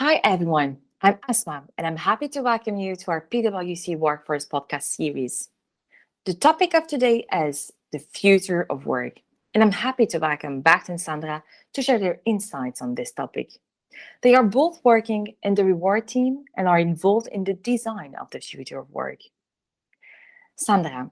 Hi, everyone. I'm Asma, and I'm happy to welcome you to our PwC Workforce podcast series. The topic of today is the future of work, and I'm happy to welcome Bart and Sandra to share their insights on this topic. They are both working in the reward team and are involved in the design of the future of work. Sandra,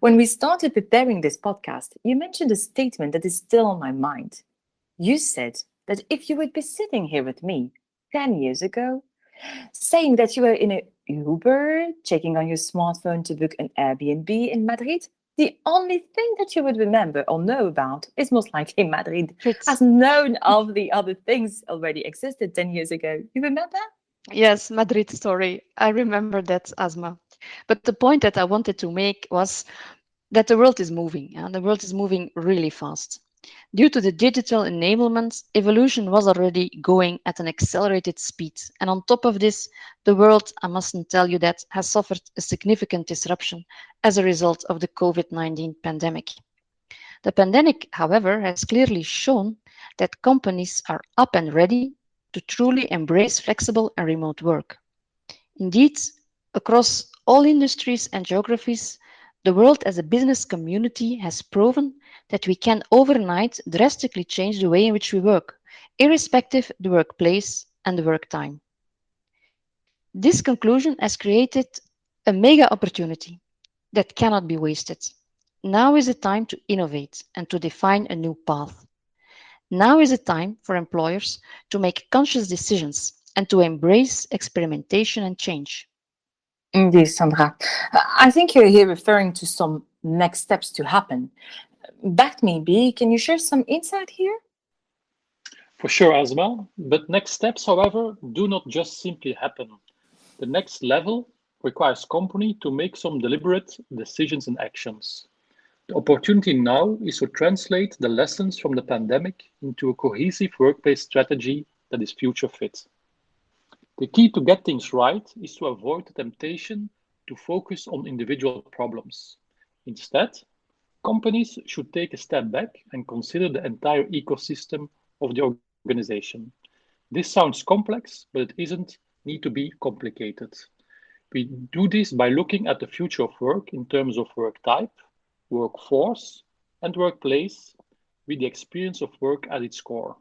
when we started preparing this podcast, you mentioned a statement that is still on my mind. You said that if you would be sitting here with me 10 years ago, saying that you were in a Uber, checking on your smartphone to book an Airbnb in Madrid, the only thing that you would remember or know about is most likely Madrid, Great. as none of the other things already existed 10 years ago. You remember? Yes, Madrid story. I remember that, Asma. But the point that I wanted to make was that the world is moving, and the world is moving really fast. Due to the digital enablement, evolution was already going at an accelerated speed. And on top of this, the world, I mustn't tell you that, has suffered a significant disruption as a result of the COVID-19 pandemic. The pandemic, however, has clearly shown that companies are up and ready to truly embrace flexible and remote work. Indeed, across all industries and geographies, the world as a business community has proven that we can overnight drastically change the way in which we work, irrespective the workplace and the work time. This conclusion has created a mega opportunity that cannot be wasted. Now is the time to innovate and to define a new path. Now is the time for employers to make conscious decisions and to embrace experimentation and change. Indeed, Sandra. I think you're here referring to some next steps to happen. Back maybe, can you share some insight here? For sure, Asma. But next steps, however, do not just simply happen. The next level requires company to make some deliberate decisions and actions. The opportunity now is to translate the lessons from the pandemic into a cohesive workplace strategy that is future fit. The key to get things right is to avoid the temptation to focus on individual problems. Instead, companies should take a step back and consider the entire ecosystem of the organization. This sounds complex, but it isn't need to be complicated. We do this by looking at the future of work in terms of work type, workforce, and workplace with the experience of work at its core.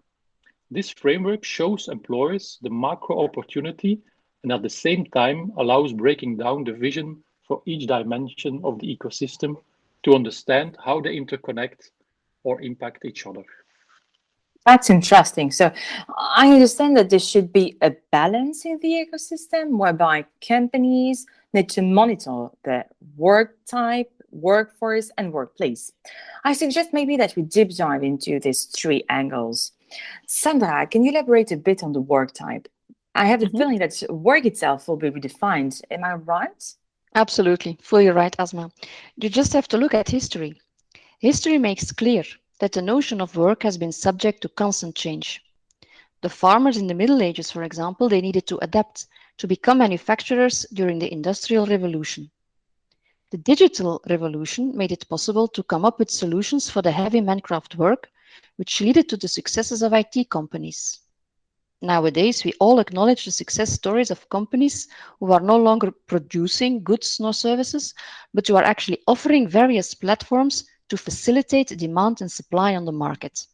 This framework shows employers the macro opportunity and at the same time allows breaking down the vision for each dimension of the ecosystem to understand how they interconnect or impact each other. That's interesting. So I understand that there should be a balance in the ecosystem whereby companies need to monitor the work type, workforce, and workplace. I suggest maybe that we deep dive into these three angles. Sandra, can you elaborate a bit on the work type? I have the Mhm. feeling that work itself will be redefined. Am I right? Absolutely, fully right, Asma. You just have to look at history. History makes clear that the notion of work has been subject to constant change. The farmers in the Middle Ages, for example, they needed to adapt to become manufacturers during the Industrial Revolution. The digital revolution made it possible to come up with solutions for the heavy mancraft work, which led to the successes of IT companies. Nowadays, we all acknowledge the success stories of companies who are no longer producing goods nor services, but who are actually offering various platforms to facilitate demand and supply on the market.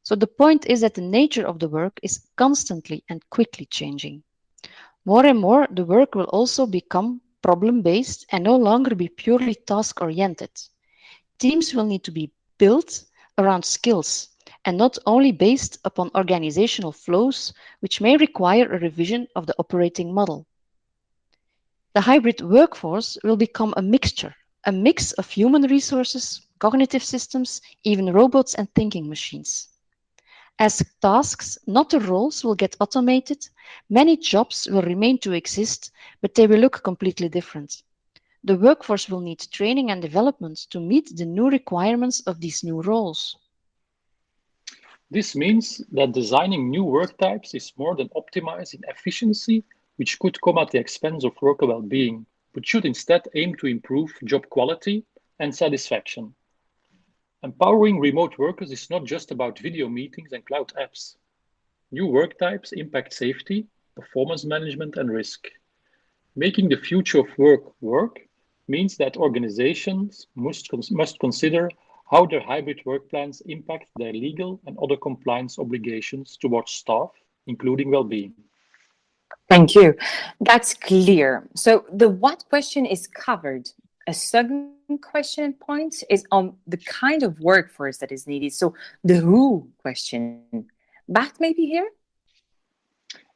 So the point is that the nature of the work is constantly and quickly changing. More and more, the work will also become problem based and no longer be purely task oriented. Teams will need to be built around skills and not only based upon organizational flows, which may require a revision of the operating model. The hybrid workforce will become a mix of human resources, cognitive systems, even robots and thinking machines. As tasks, not the roles, will get automated, many jobs will remain to exist, but they will look completely different. The workforce will need training and development to meet the new requirements of these new roles. This means that designing new work types is more than optimizing efficiency, which could come at the expense of worker well-being, but should instead aim to improve job quality and satisfaction. Empowering remote workers is not just about video meetings and cloud apps. New work types impact safety, performance management, and risk. Making the future of work means that organizations must consider how their hybrid work plans impact their legal and other compliance obligations towards staff, including well-being. Thank you. That's clear. So the what question is covered. A second question point is on the kind of workforce that is needed. So the who question. Bart, maybe here?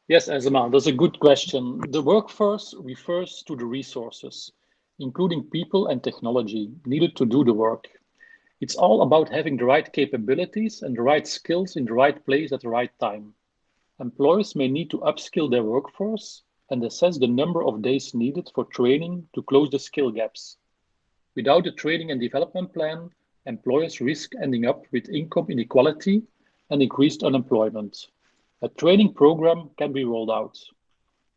Yes, Azama, that's a good question. The workforce refers to the resources, including people and technology, needed to do the work. It's all about having the right capabilities and the right skills in the right place at the right time. Employers may need to upskill their workforce and assess the number of days needed for training to close the skill gaps. Without a training and development plan, employers risk ending up with income inequality and increased unemployment. A training program can be rolled out.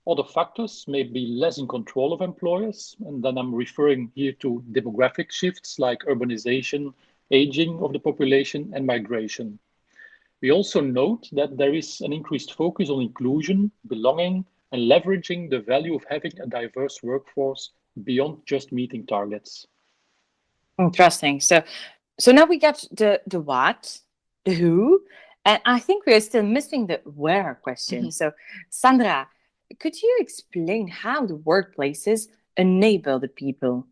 Other factors may be less in control of employers, and then I'm referring here to demographic shifts like urbanization, aging of the population, and migration. We also note that there is an increased focus on inclusion, belonging, and leveraging the value of having a diverse workforce beyond just meeting targets. Interesting. So now we got the what, the who, and I think we are still missing the where question. Mhm. So Sandra, could you explain how the workplaces enable the people?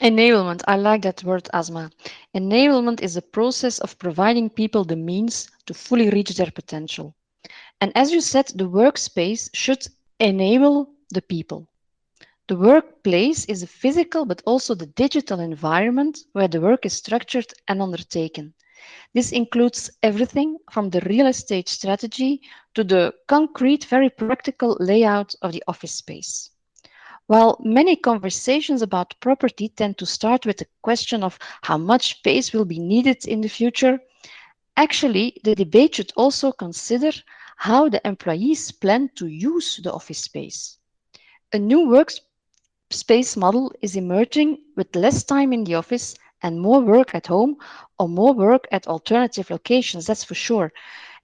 Enablement, I like that word, Asma. Enablement is a process of providing people the means to fully reach their potential. And as you said, the workspace should enable the people. The workplace is a physical but also the digital environment where the work is structured and undertaken. This includes everything from the real estate strategy to the concrete, very practical layout of the office space. While many conversations about property tend to start with the question of how much space will be needed in the future, actually, the debate should also consider how the employees plan to use the office space. A new workspace model is emerging with less time in the office and more work at home or more work at alternative locations, that's for sure.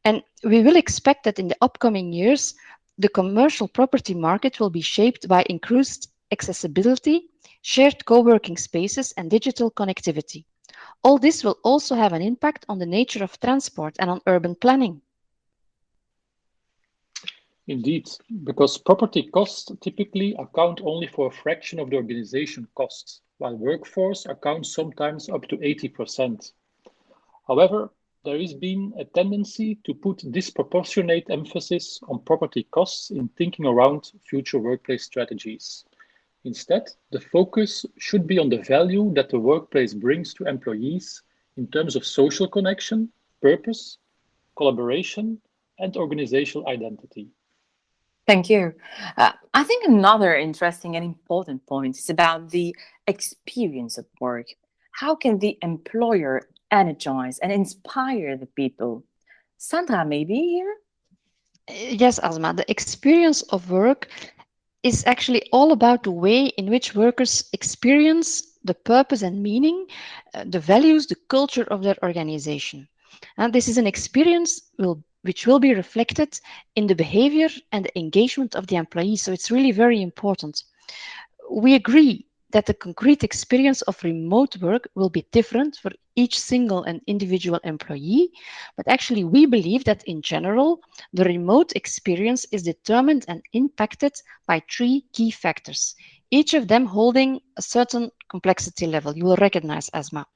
And we will expect that in the upcoming years, the commercial property market will be shaped by increased accessibility, shared co-working spaces, and digital connectivity. All this will also have an impact on the nature of transport and on urban planning. Indeed, because property costs typically account only for a fraction of the organization costs, while workforce accounts sometimes up to 80%. However, there has been a tendency to put disproportionate emphasis on property costs in thinking around future workplace strategies. Instead, the focus should be on the value that the workplace brings to employees in terms of social connection, purpose, collaboration, and organizational identity. Thank you. I think another interesting and important point is about the experience of work. How can the employer energize and inspire the people? Sandra, maybe here? Yes, Asma, the experience of work is actually all about the way in which workers experience the purpose and meaning, the values, the culture of their organization. And this is an experience which will be reflected in the behavior and the engagement of the employees. So it's really very important. We agree that the concrete experience of remote work will be different for each single and individual employee, but actually we believe that in general, the remote experience is determined and impacted by three key factors, each of them holding a certain complexity level. You will recognize asthma.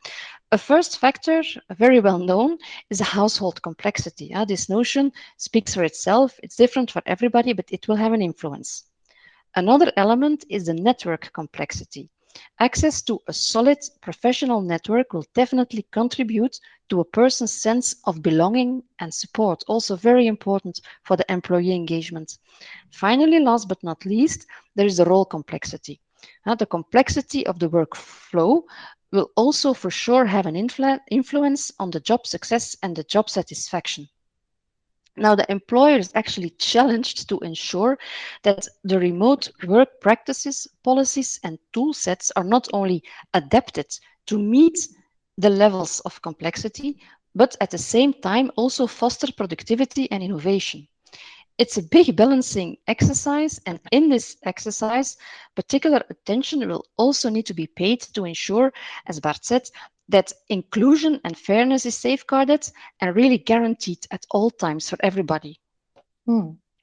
A first factor, very well known, is the household complexity. This notion speaks for itself. It's different for everybody, but it will have an influence. Another element is the network complexity. Access to a solid professional network will definitely contribute to a person's sense of belonging and support, also very important for the employee engagement. Finally, last but not least, there is the role complexity. The complexity of the workflow will also for sure have an influence on the job success and the job satisfaction. Now, the employer is actually challenged to ensure that the remote work practices, policies, and tool sets are not only adapted to meet the levels of complexity, but at the same time also foster productivity and innovation. It's a big balancing exercise, and in this exercise, particular attention will also need to be paid to ensure, as Bart said, that inclusion and fairness is safeguarded and really guaranteed at all times for everybody.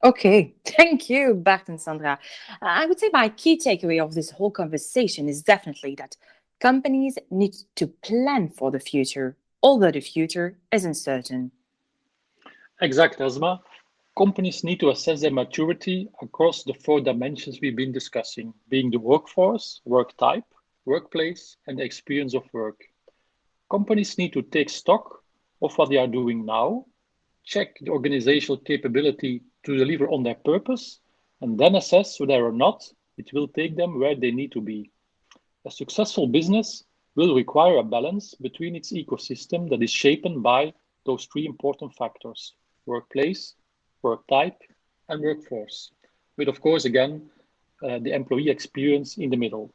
Okay, thank you, Bart and Sandra. I would say my key takeaway of this whole conversation is definitely that companies need to plan for the future, although the future is uncertain. Exactly, Asma. Companies need to assess their maturity across the four dimensions we've been discussing, being the workforce, work type, workplace, and the experience of work. Companies need to take stock of what they are doing now, check the organizational capability to deliver on their purpose, and then assess whether or not it will take them where they need to be. A successful business will require a balance between its ecosystem that is shaped by those three important factors: workplace, work type, and workforce, with, of course, again, the employee experience in the middle.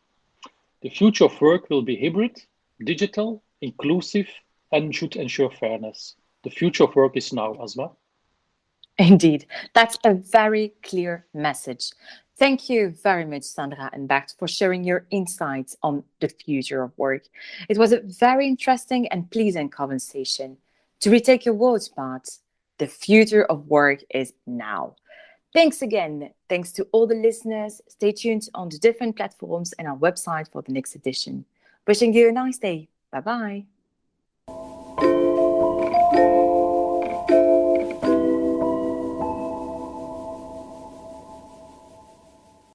The future of work will be hybrid, digital, inclusive, and should ensure fairness. The future of work is now, Asma. Indeed, that's a very clear message. Thank you very much, Sandra and Bert, for sharing your insights on the future of work. It was a very interesting and pleasant conversation. To retake your words, Bart, the future of work is now. Thanks again. Thanks to all the listeners. Stay tuned on the different platforms and our website for the next edition. Wishing you a nice day. Bye bye.